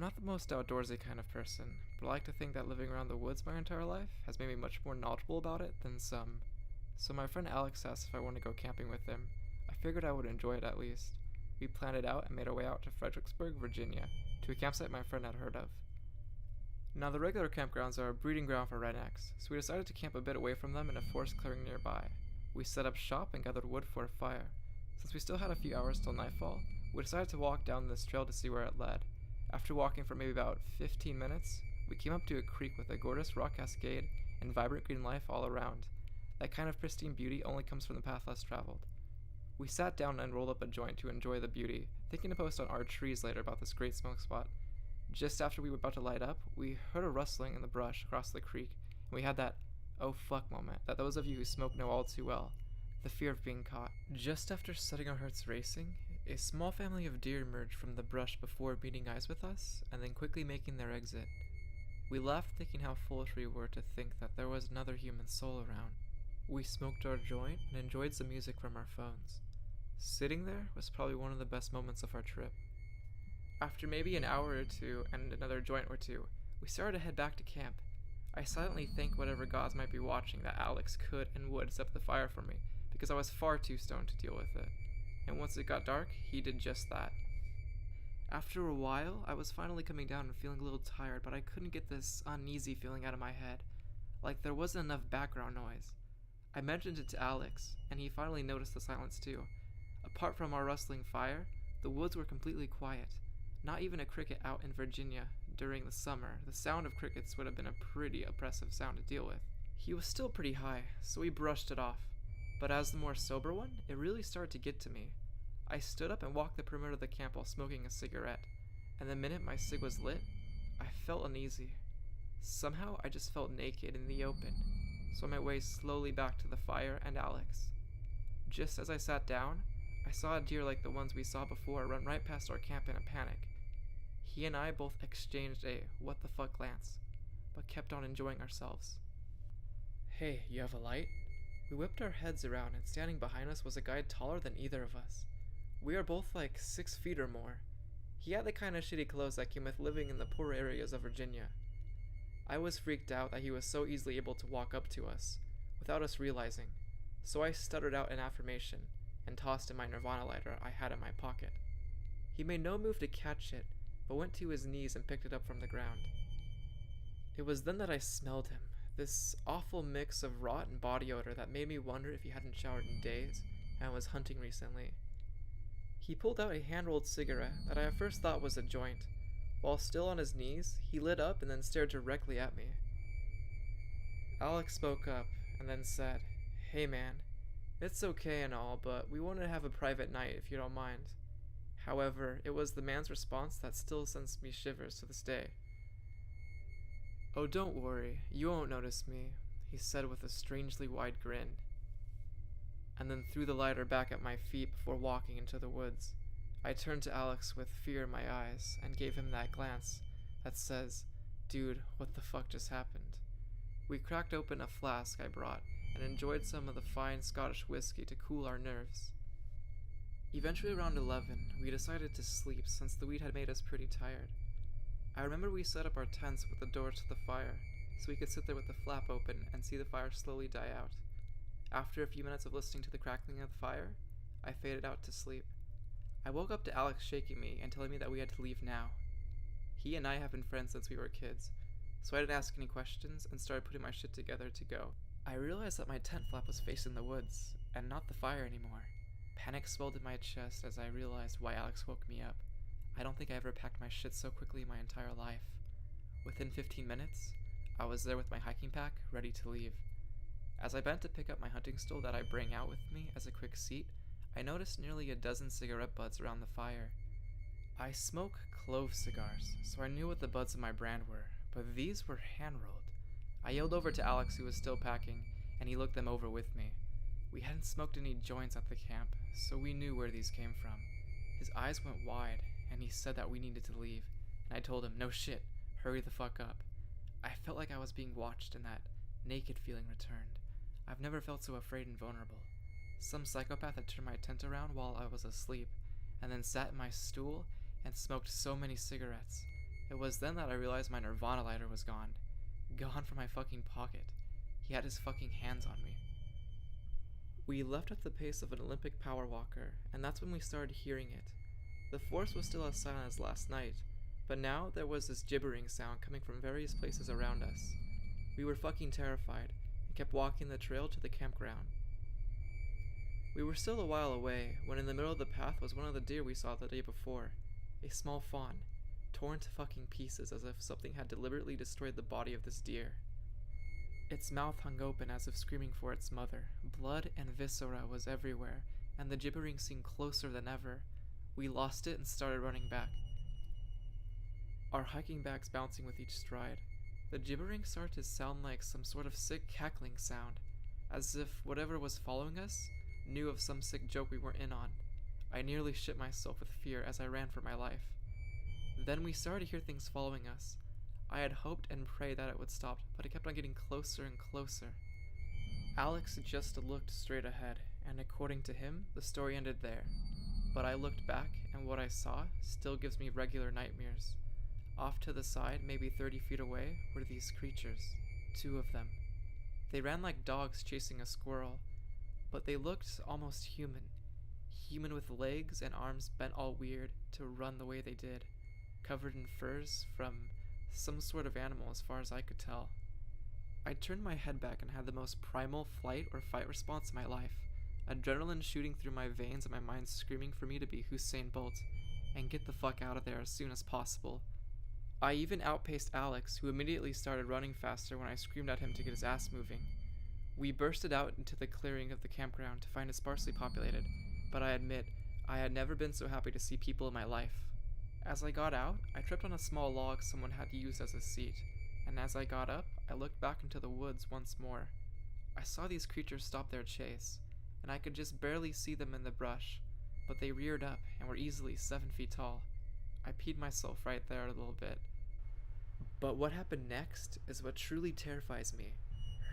not the most outdoorsy kind of person, but I like to think that living around the woods my entire life has made me much more knowledgeable about it than some. So my friend Alex asked if I wanted to go camping with him. I figured I would enjoy it at least. We planned it out and made our way out to Fredericksburg, Virginia, to a campsite my friend had heard of. Now the regular campgrounds are a breeding ground for rednecks, so we decided to camp a bit away from them in a forest clearing nearby. We set up shop and gathered wood for a fire. Since we still had a few hours till nightfall, we decided to walk down this trail to see where it led. After walking for maybe about 15 minutes, we came up to a creek with a gorgeous rock cascade and vibrant green life all around. That kind of pristine beauty only comes from the path less traveled. We sat down and rolled up a joint to enjoy the beauty, thinking to post on our trees later about this great smoke spot. Just after we were about to light up, we heard a rustling in the brush across the creek, and we had that oh fuck moment that those of you who smoke know all too well, the fear of being caught. Just after setting our hearts racing, a small family of deer emerged from the brush before meeting eyes with us, and then quickly making their exit. We laughed thinking how foolish we were to think that there was another human soul around. We smoked our joint and enjoyed some music from our phones. Sitting there was probably one of the best moments of our trip. After maybe an hour or two and another joint or two, we started to head back to camp. I silently thanked whatever gods might be watching that Alex could and would set the fire for me, because I was far too stoned to deal with it. And once it got dark, he did just that. After a while, I was finally coming down and feeling a little tired, but I couldn't get this uneasy feeling out of my head, like there wasn't enough background noise. I mentioned it to Alex, and he finally noticed the silence too. Apart from our rustling fire, the woods were completely quiet. Not even a cricket out in Virginia during the summer. The sound of crickets would have been a pretty oppressive sound to deal with. He was still pretty high, so we brushed it off. But as the more sober one, it really started to get to me. I stood up and walked the perimeter of the camp while smoking a cigarette, and the minute my cig was lit, I felt uneasy. Somehow I just felt naked in the open, so I made my way slowly back to the fire and Alex. Just as I sat down, I saw a deer like the ones we saw before run right past our camp in a panic. He and I both exchanged a what the fuck glance, but kept on enjoying ourselves. Hey, you have a light? We whipped our heads around, and standing behind us was a guy taller than either of us. We are both like 6 feet or more. He had the kind of shitty clothes that came with living in the poor areas of Virginia. I was freaked out that he was so easily able to walk up to us, without us realizing, so I stuttered out an affirmation, and tossed him my Nirvana lighter I had in my pocket. He made no move to catch it, but went to his knees and picked it up from the ground. It was then that I smelled him, this awful mix of rot and body odor that made me wonder if he hadn't showered in days and was hunting recently. He pulled out a hand-rolled cigarette that I at first thought was a joint. While still on his knees, he lit up and then stared directly at me. Alex spoke up and then said, "Hey man, it's okay and all, but we want to have a private night if you don't mind." However, it was the man's response that still sends me shivers to this day. "Oh, don't worry, you won't notice me," he said with a strangely wide grin, and then threw the lighter back at my feet before walking into the woods. I turned to Alex with fear in my eyes and gave him that glance that says, "Dude, what the fuck just happened?" We cracked open a flask I brought and enjoyed some of the fine Scottish whiskey to cool our nerves. Eventually around 11, we decided to sleep since the weed had made us pretty tired. I remember we set up our tents with the doors to the fire, so we could sit there with the flap open and see the fire slowly die out. After a few minutes of listening to the crackling of the fire, I faded out to sleep. I woke up to Alex shaking me and telling me that we had to leave now. He and I have been friends since we were kids, so I didn't ask any questions and started putting my shit together to go. I realized that my tent flap was facing the woods, and not the fire anymore. Panic swelled in my chest as I realized why Alex woke me up. I don't think I ever packed my shit so quickly in my entire life. Within 15 minutes, I was there with my hiking pack, ready to leave. As I bent to pick up my hunting stool that I bring out with me as a quick seat, I noticed nearly a dozen cigarette butts around the fire. I smoke clove cigars, so I knew what the butts in my brand were, but these were hand-rolled. I yelled over to Alex, who was still packing, and he looked them over with me. We hadn't smoked any joints at the camp, so we knew where these came from. His eyes went wide, and he said that we needed to leave, and I told him, "No shit, hurry the fuck up." I felt like I was being watched, and that naked feeling returned. I've never felt so afraid and vulnerable. Some psychopath had turned my tent around while I was asleep, and then sat in my stool and smoked so many cigarettes, It was then that I realized my Nirvana lighter was gone. Gone from my fucking pocket. He had his fucking hands on me. We left at the pace of an Olympic power walker, and that's when we started hearing it. The forest was still as silent as last night, but now there was this gibbering sound coming from various places around us. We were fucking terrified, and kept walking the trail to the campground. We were still a while away, when in the middle of the path was one of the deer we saw the day before. A small fawn, torn to fucking pieces as if something had deliberately destroyed the body of this deer. Its mouth hung open as if screaming for its mother. Blood and viscera was everywhere, and the gibbering seemed closer than ever. We lost it and started running back, our hiking bags bouncing with each stride. The gibbering started to sound like some sort of sick cackling sound, as if whatever was following us knew of some sick joke we weren't in on. I nearly shit myself with fear as I ran for my life. Then we started to hear things following us. I had hoped and prayed that it would stop, but it kept on getting closer and closer. Alex just looked straight ahead, and according to him, the story ended there. But I looked back, and what I saw still gives me regular nightmares. Off to the side, maybe 30 feet away, were these creatures. 2 of them. They ran like dogs chasing a squirrel, but they looked almost human. Human with legs and arms bent all weird to run the way they did, covered in furs from some sort of animal as far as I could tell. I turned my head back and had the most primal flight or fight response in my life. Adrenaline shooting through my veins and my mind screaming for me to be Usain Bolt and get the fuck out of there as soon as possible. I even outpaced Alex, who immediately started running faster when I screamed at him to get his ass moving. We bursted out into the clearing of the campground to find it sparsely populated, but I admit, I had never been so happy to see people in my life. As I got out, I tripped on a small log someone had used as a seat, and as I got up, I looked back into the woods once more. I saw these creatures stop their chase, and I could just barely see them in the brush, but they reared up and were easily 7 feet tall. I peed myself right there a little bit. But what happened next is what truly terrifies me.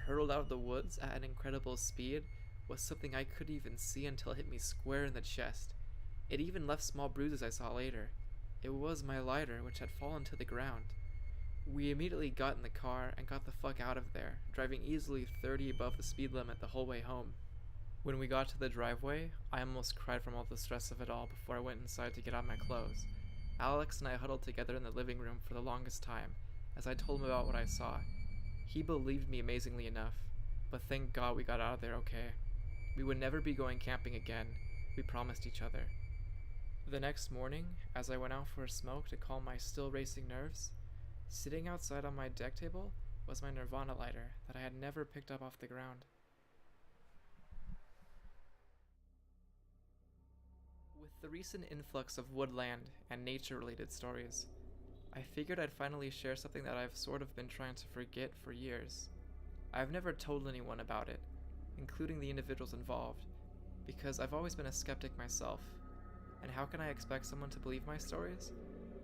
Hurled out of the woods at an incredible speed was something I couldn't even see until it hit me square in the chest. It even left small bruises I saw later. It was my lighter, which had fallen to the ground. We immediately got in the car and got the fuck out of there, driving easily 30 above the speed limit the whole way home. When we got to the driveway, I almost cried from all the stress of it all before I went inside to get out my clothes. Alex and I huddled together in the living room for the longest time, as I told him about what I saw. He believed me amazingly enough, but thank God we got out of there okay. We would never be going camping again, we promised each other. The next morning, as I went out for a smoke to calm my still racing nerves, sitting outside on my deck table was my Nirvana lighter that I had never picked up off the ground. With the recent influx of woodland and nature-related stories, I figured I'd finally share something that I've sort of been trying to forget for years. I've never told anyone about it, including the individuals involved, because I've always been a skeptic myself. And how can I expect someone to believe my stories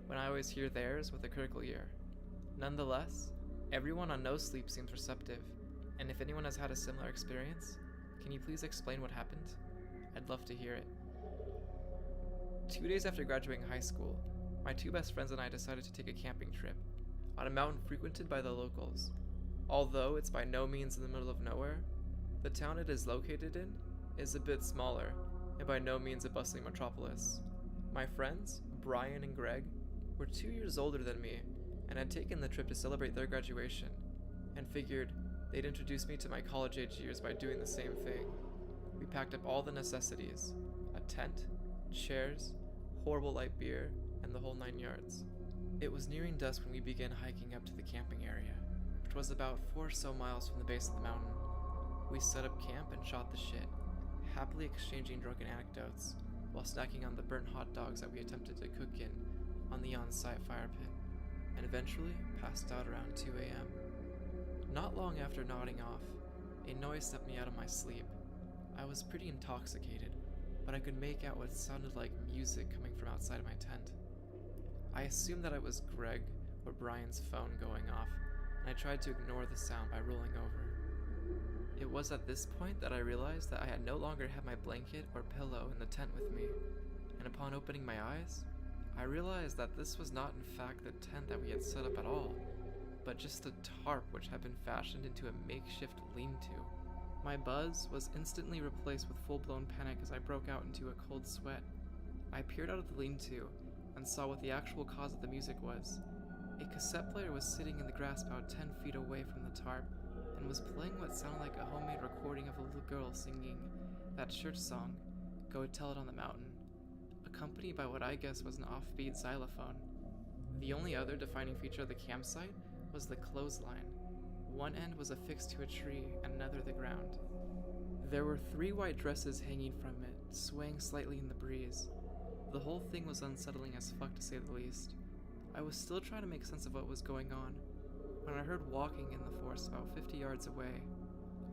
when I always hear theirs with a critical ear? Nonetheless, everyone on Nosleep seems receptive, and if anyone has had a similar experience, can you please explain what happened? I'd love to hear it. 2 days after graduating high school, my 2 best friends and I decided to take a camping trip on a mountain frequented by the locals. Although it's by no means in the middle of nowhere, the town it is located in is a bit smaller and by no means a bustling metropolis. My friends, Brian and Greg, were 2 years older than me and had taken the trip to celebrate their graduation, and figured they'd introduce me to my college-age years by doing the same thing. We packed up all the necessities: a tent, chairs, horrible light beer, and the whole 9 yards. It was nearing dusk when we began hiking up to the camping area, which was about 4 or so miles from the base of the mountain. We set up camp and shot the shit, happily exchanging drunken anecdotes while snacking on the burnt hot dogs that we attempted to cook in on the on-site fire pit, and eventually passed out around 2 a.m. Not long after nodding off, a noise sent me out of my sleep. I was pretty intoxicated, but I could make out what sounded like music coming from outside of my tent. I assumed that it was Greg or Brian's phone going off, and I tried to ignore the sound by rolling over. It was at this point that I realized that I had no longer had my blanket or pillow in the tent with me, and upon opening my eyes, I realized that this was not in fact the tent that we had set up at all, but just a tarp which had been fashioned into a makeshift lean-to. My buzz was instantly replaced with full-blown panic as I broke out into a cold sweat. I peered out of the lean-to and saw what the actual cause of the music was. A cassette player was sitting in the grass about 10 feet away from the tarp and was playing what sounded like a homemade recording of a little girl singing that church song, Go Tell It on the Mountain, accompanied by what I guess was an offbeat xylophone. The only other defining feature of the campsite was the clothesline. One end was affixed to a tree and another the ground. There were 3 white dresses hanging from it, swaying slightly in the breeze. The whole thing was unsettling as fuck to say the least. I was still trying to make sense of what was going on when I heard walking in the forest about 50 yards away.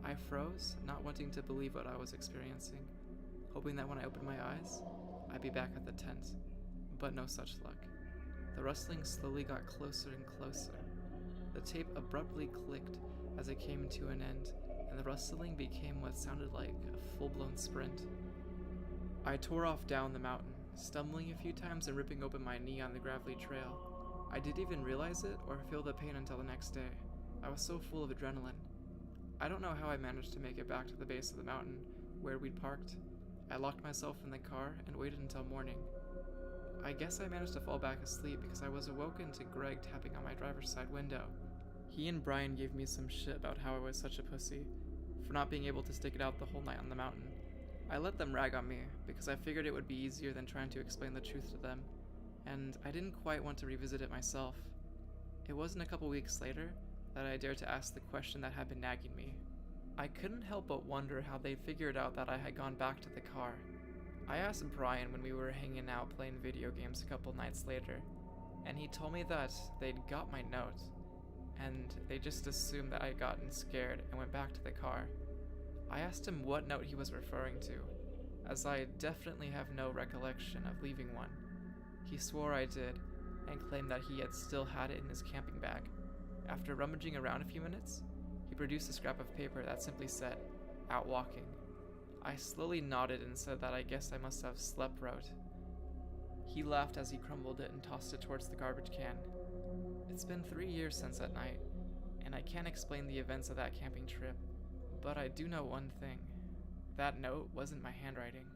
I froze, not wanting to believe what I was experiencing, hoping that when I opened my eyes, I'd be back at the tent, but no such luck. The rustling slowly got closer and closer. The tape abruptly clicked as it came to an end, and the rustling became what sounded like a full-blown sprint. I tore off down the mountain, stumbling a few times and ripping open my knee on the gravelly trail. I didn't even realize it or feel the pain until the next day. I was so full of adrenaline. I don't know how I managed to make it back to the base of the mountain where we'd parked. I locked myself in the car and waited until morning. I guess I managed to fall back asleep because I was awoken to Greg tapping on my driver's side window. He and Brian gave me some shit about how I was such a pussy for not being able to stick it out the whole night on the mountain. I let them rag on me because I figured it would be easier than trying to explain the truth to them, and I didn't quite want to revisit it myself. It wasn't a couple weeks later that I dared to ask the question that had been nagging me. I couldn't help but wonder how they figured out that I had gone back to the car. I asked Brian when we were hanging out playing video games a couple nights later, and he told me that they'd got my note, and they just assumed that I'd gotten scared and went back to the car. I asked him what note he was referring to, as I definitely have no recollection of leaving one. He swore I did, and claimed that he had still had it in his camping bag. After rummaging around a few minutes, he produced a scrap of paper that simply said, "Out walking." I slowly nodded and said that I guess I must have slept route. He laughed as he crumbled it and tossed it towards the garbage can. It's been 3 years since that night, and I can't explain the events of that camping trip, but I do know one thing. That note wasn't my handwriting.